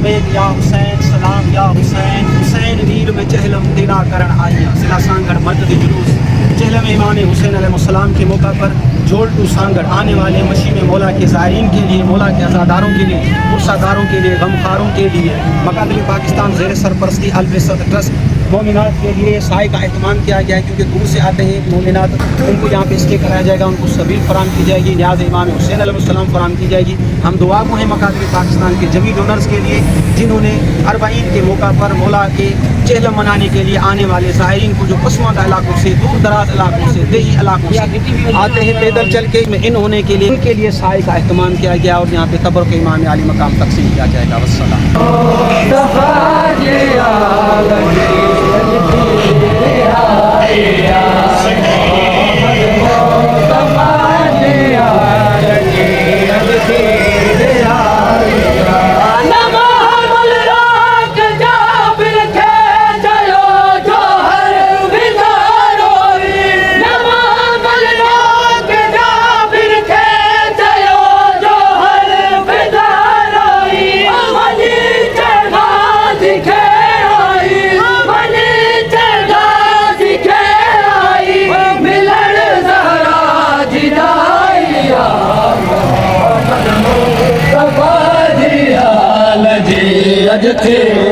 लबैक या हुसैन सलाम या हुसैन हुसैन वीर में चहलम तेरा करण आइया सिला सांगड़ मदद जुलूस चहलम इमाम हुसैन अलैहिस्सलाम के मौका पर जोल टू सांगड़ आने वाले मशीन मौला के ज़ायरीन के लिए, मौला के अज़ादारों के लिए, पुरसादारों के लिए, गमखारों के लिए मकातब पाकिस्तान ज़ेर सरपरस्ती अल-बिसत ट्रस्ट मोमिनात के लिए साय का अहतमाम किया गया है, क्योंकि दूर से आते हैं मोमिनात, उनको यहाँ पे स्टे कराया जाएगा, उनको सबील फराम की जाएगी, न्याज़ इमाम हुसैन अलैहिस्सलाम फराम की जाएगी। हम दुआ को हैं मकातब पाकिस्तान के जमी डोनर्स के लिए जिन्होंने अरबाइन के मौका पर मौला के चहलम मनाने के लिए आने वाले ज़ायरीन को जो पसमानदा इलाकों से, दूर दराज इलाकों से, देही इलाकों से आते हैं पैदल चल के इन होने के लिए, उनके लिए साय का अहतमाम किया गया और यहाँ पे कब्र के इमाम आली मकाम तकसीम किया जाएगा। वस्सलाम। अज थे